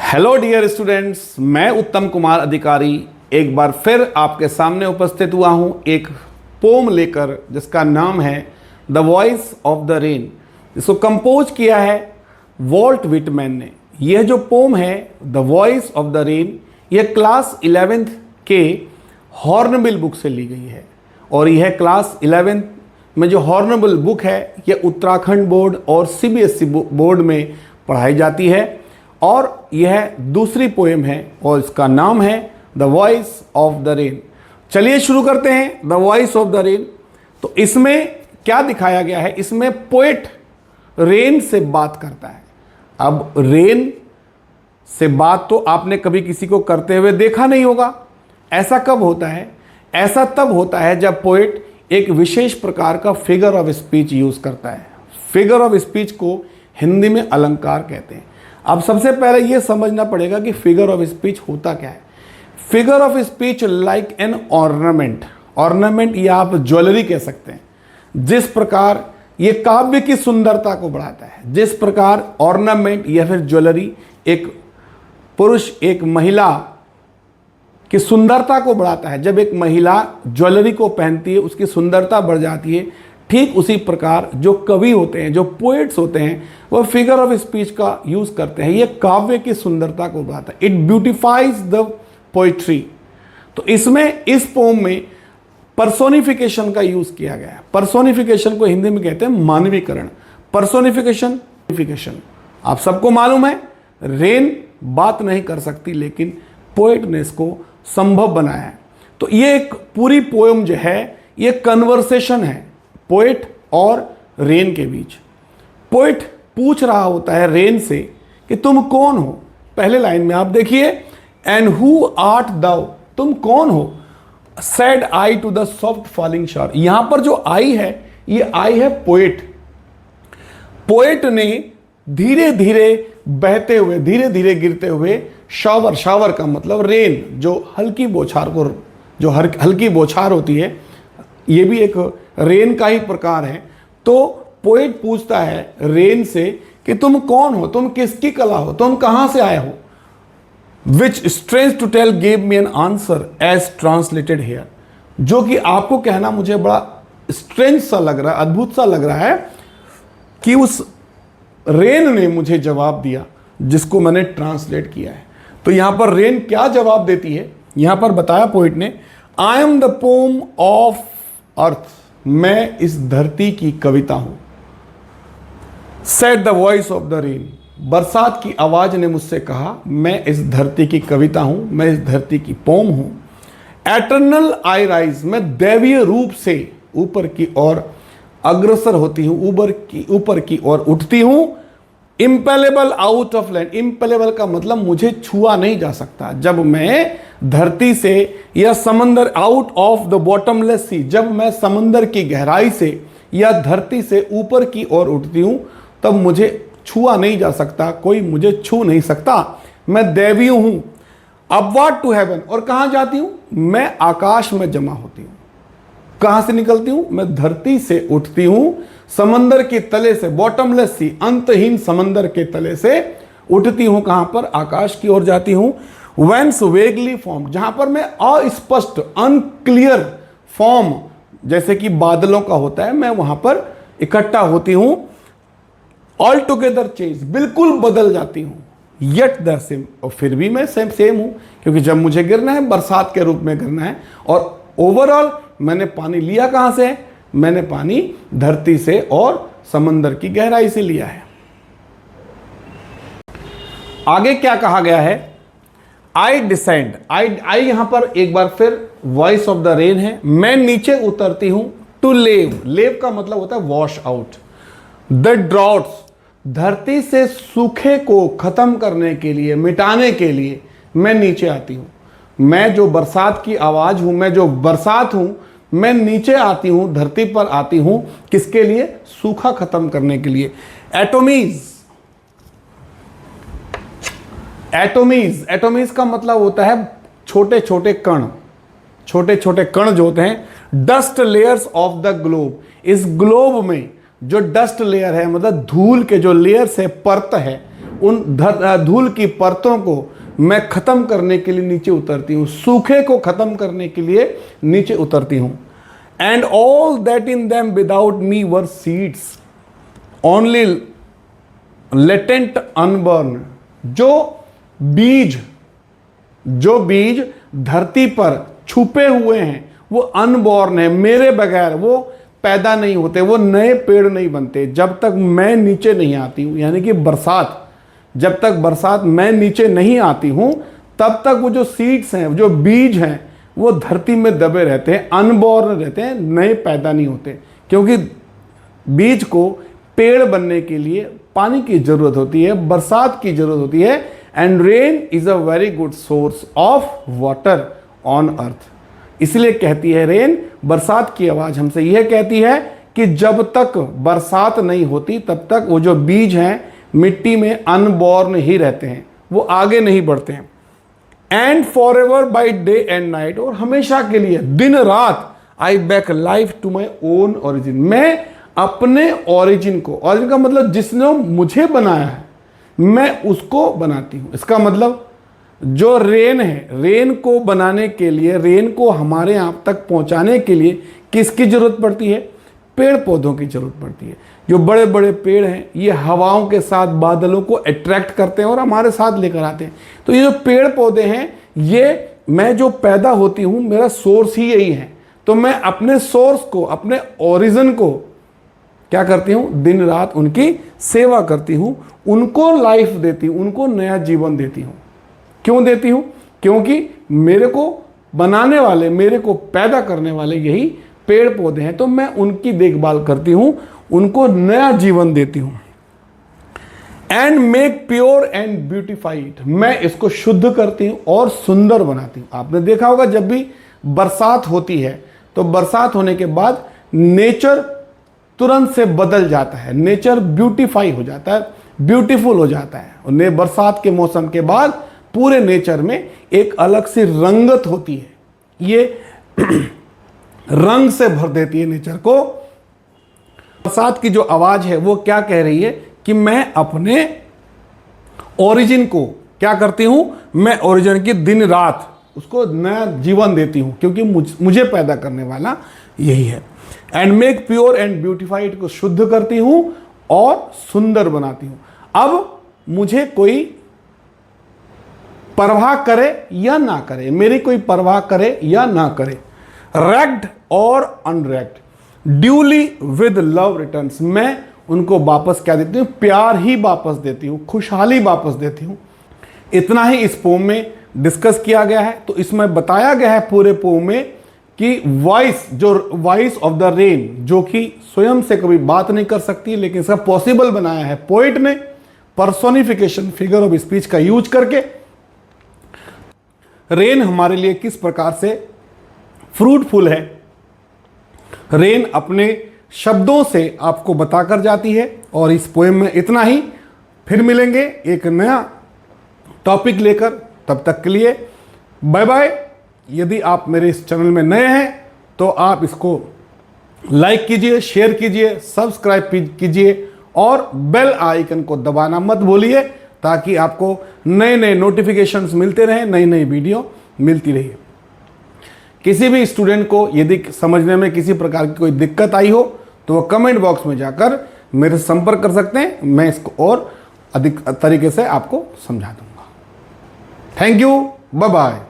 Hello dear students, मैं उत्तम कुमार अधिकारी एक बार फिर आपके सामने उपस्थित हुआ हूं एक पोम लेकर जिसका नाम है the voice of the rain. इसको कंपोज किया है वॉल्ट विटमैन ने। यह जो पोम है the voice of the rain, यह क्लास 11th के हॉर्नबिल बुक से ली गई है और यह क्लास 11th में जो हॉर्नबिल बुक है यह उत्तराखंड बोर्ड और सीबीएसई बोर्ड में पढ़ाई जाती है और यह दूसरी पोएम है और इसका नाम है the voice of the rain. चलिए शुरू करते हैं the voice of the rain. तो इसमें क्या दिखाया गया है, इसमें पोएट रेन से बात करता है। अब रेन से बात तो आपने कभी किसी को करते हुए देखा नहीं होगा। ऐसा कब होता है? ऐसा तब होता है जब पोएट एक विशेष प्रकार का फिगर ऑफ स्पीच यूज करता है। फिगर ऑफ स्पीच को हिंदी में अलंकार कहते हैं। अब सबसे पहले यह समझना पड़ेगा कि फिगर ऑफ स्पीच होता क्या है। Figure of speech like an ornament, ornament या आप ज्वेलरी कह सकते हैं। जिस प्रकार ये काव्य की सुंदरता को बढ़ाता है, जिस प्रकार ऑर्नामेंट या फिर ज्वेलरी एक पुरुष एक महिला की सुंदरता को बढ़ाता है। जब एक महिला ज्वेलरी को पहनती है उसकी सुंदरता बढ़ जाती है। ठीक उसी प्रकार जो कवि होते हैं, जो पोएट्स होते हैं, वह फिगर ऑफ स्पीच का यूज करते हैं। यह काव्य की सुंदरता को बढ़ाता है। It beautifies the poetry. तो इसमें इस पोम में पर्सोनिफिकेशन का यूज किया गया है। पर्सोनिफिकेशन को हिंदी में कहते हैं मानवीकरण। पर्सोनिफिकेशन आप सबको मालूम है, रेन बात नहीं कर सकती लेकिन पोएट ने इसको संभव बनाया है। तो ये एक पूरी पोएम जो है ये कन्वर्सेशन है पोएट और रेन के बीच। पोएट पूछ रहा होता है रेन से कि तुम कौन हो। पहले लाइन में आप देखिए, एंड हु आर्ट दाउ, तुम कौन हो। Said I to the soft falling shower. यहां पर जो आई है ये आई है पोएट। पोएट ने धीरे धीरे बहते हुए, धीरे धीरे गिरते हुए शावर, शावर का मतलब रेन, जो हल्की बौछार को, जो हल्की बौछार होती है, ये भी एक रेन का ही प्रकार है। तो पोएट पूछता है रेन से कि तुम कौन हो, तुम किसकी कला हो, तुम कहां से आए हो। Which strange to tell gave me an answer as translated here. जो कि आपको कहना मुझे बड़ा स्ट्रेंज सा लग रहा है, अद्भुत सा लग रहा है कि उस रेन ने मुझे जवाब दिया जिसको मैंने ट्रांसलेट किया है। तो यहां पर रेन क्या जवाब देती है, यहां पर बताया पोएट ने, I am the pome of earth, मैं इस धरती की कविता हूं। Said the voice of the rain, बरसात की आवाज ने मुझसे कहा मैं इस धरती की कविता हूं, मैं इस धरती की पोम हूं। एटर्नल आई राइज, मैं दैवीय रूप से ऊपर की ओर अग्रसर होती हूं, ऊपर की ओर उठती हूं। इम्पेलेबल आउट ऑफ लैंड, इम्पेलेबल का मतलब मुझे छुआ नहीं जा सकता। जब मैं धरती से या समंदर, आउट ऑफ द बॉटमलेस सी, जब मैं समंदर की गहराई से या धरती से ऊपर की ओर उठती हूं तब मुझे छुआ नहीं जा सकता, कोई मुझे छू नहीं सकता। मैं दैवीय हूं। अपवर्ड टू हेवन, और कहां जाती हूं, मैं आकाश में जमा होती हूं। कहां से निकलती हूं, मैं धरती से उठती हूं, समंदर के तले से, बॉटमलेस सी, अंतहीन समंदर के तले से उठती हूं। कहां पर, आकाश की ओर जाती हूं। वेंस वेगली फॉर्म, जहां पर मैं अस्पष्ट, अनक्लियर फॉर्म, जैसे कि बादलों का होता है, मैं वहां पर इकट्ठा होती हूं। ऑल टुगेदर चेंज, बिल्कुल बदल जाती हूं। येट द सेम, और फिर भी मैं सेम हूं, क्योंकि जब मुझे गिरना है बरसात के रूप में गिरना है। और ओवरऑल मैंने पानी लिया कहां से, मैंने पानी धरती से और समंदर की गहराई से लिया है। आगे क्या कहा गया है, आई डिसेंड, आई यहां पर एक बार फिर वॉइस ऑफ द रेन है। मैं नीचे उतरती हूं। टू लेव, लेव का मतलब होता है वॉश आउट। द ड्रॉट्स, धरती से सूखे को खत्म करने के लिए, मिटाने के लिए मैं नीचे आती हूं। मैं जो बरसात की आवाज हूं, मैं जो बरसात हूं, मैं नीचे आती हूं, धरती पर आती हूं। किसके लिए, सूखा खत्म करने के लिए। एटोमीज, एटोमीज, एटोमीज का मतलब होता है छोटे छोटे कण। छोटे छोटे कण जो होते हैं, dust layers of the globe. इस ग्लोब में जो डस्ट लेयर है, मतलब धूल के जो लेयर्स है, परत है, उन धूल की परतों को मैं खत्म करने के लिए नीचे उतरती हूँ, सूखे को खत्म करने के लिए नीचे उतरती हूँ। And all that in them without me were seeds only latent unburn. जो बीज धरती पर छुपे हुए हैं वो अनबॉर्न है, मेरे बगैर वो पैदा नहीं होते, वो नए पेड़ नहीं बनते जब तक मैं नीचे नहीं आती हूँ। यानी कि जब तक बरसात मैं नीचे नहीं आती हूँ तब तक वो जो सीड्स हैं, जो बीज हैं, वो धरती में दबे रहते हैं, अनबॉर्न रहते हैं, नए पैदा नहीं होते। क्योंकि बीज को पेड़ बनने के लिए पानी की जरूरत होती है, बरसात की जरूरत होती है। And rain is a very good source of water on earth. इसलिए कहती है रेन, बरसात की आवाज हमसे यह कहती है कि जब तक बरसात नहीं होती तब तक वो जो बीज हैं मिट्टी में अनबॉर्न ही रहते हैं, वो आगे नहीं बढ़ते हैं। And for ever by day and night, और हमेशा के लिए दिन रात, I back life to my own origin. मैं अपने ओरिजिन को, ओरिजिन का मतलब जिसने मुझे बनाया है मैं उसको बनाती हूं। इसका मतलब जो रेन है, रेन को बनाने के लिए, रेन को हमारे यहाँ तक पहुंचाने के लिए किसकी जरूरत पड़ती है? पेड़ पौधों की जरूरत पड़ती है। जो बड़े बड़े पेड़ हैं ये हवाओं के साथ बादलों को अट्रैक्ट करते हैं और हमारे साथ लेकर आते हैं। तो ये जो पेड़ पौधे हैं, ये मैं जो पैदा होती हूँ मेरा सोर्स ही यही है। तो मैं अपने सोर्स को, अपने ओरिजिन को क्या करती हूँ? दिन रात उनकी सेवा करती हूँ, उनको लाइफ देती हूँ, उनको नया जीवन देती हूँ। क्यों देती हूँ? क्योंकि मेरे को बनाने वाले, मेरे को पैदा करने वाले यही पेड़ पौधे हैं। तो मैं उनकी देखभाल करती हूँ, उनको नया जीवन देती हूँ। And make pure and beautified, मैं इसको शुद्ध करती हूँ और सुंदर बनाती हूँ। आपने देखा होगा जब भी बरसात होती है तो बरसात होने के बाद नेचर तुरंत से बदल जाता है, नेचर ब्यूटीफाई हो जाता है, ब्यूटीफुल हो जाता है। और बरसात के मौसम के बाद पूरे नेचर में एक अलग सी रंगत होती है, ये रंग से भर देती है नेचर को। बरसात की जो आवाज है वो क्या कह रही है कि मैं अपने ओरिजिन को क्या करती हूं? मैं ओरिजिन की दिन रात उसको नया जीवन देती हूं, क्योंकि मुझे पैदा करने वाला यही है। And make pure and beautified, को शुद्ध करती हूं और सुंदर बनाती हूं। अब मुझे कोई परवाह करे या ना करे, मेरी कोई परवाह करे या ना करे, रैग्ड और अनरैग्ड, ड्यूली विद लव रिटर्न्स, मैं उनको वापस क्या देती हूँ? प्यार ही वापस देती हूँ, खुशहाली वापस देती हूँ। इतना ही इस पोम में डिस्कस किया गया है। तो इसमें बताया गया है पूरे पोम में कि वॉइस ऑफ द रेन, जो कि स्वयं से कभी बात नहीं कर सकती, लेकिन इसका पॉसिबल बनाया है पोइट ने पर्सोनिफिकेशन, फिगर ऑफ स्पीच का यूज करके। रेन हमारे लिए किस प्रकार से फ्रूटफुल है, रेन अपने शब्दों से आपको बताकर जाती है। और इस पोएम में इतना ही, फिर मिलेंगे एक नया टॉपिक लेकर, तब तक के लिए बाय बाय। यदि आप मेरे इस चैनल में नए हैं तो आप इसको लाइक कीजिए, शेयर कीजिए, सब्सक्राइब कीजिए और बेल आइकन को दबाना मत भूलिए, ताकि आपको नए नए नोटिफिकेशंस मिलते रहें, नई नई वीडियो मिलती रही। किसी भी स्टूडेंट को यदि समझने में किसी प्रकार की कोई दिक्कत आई हो तो वो कमेंट बॉक्स में जाकर मेरे से संपर्क कर सकते हैं, मैं इसको और अधिक तरीके से आपको समझा दूंगा। Thank you, bye bye.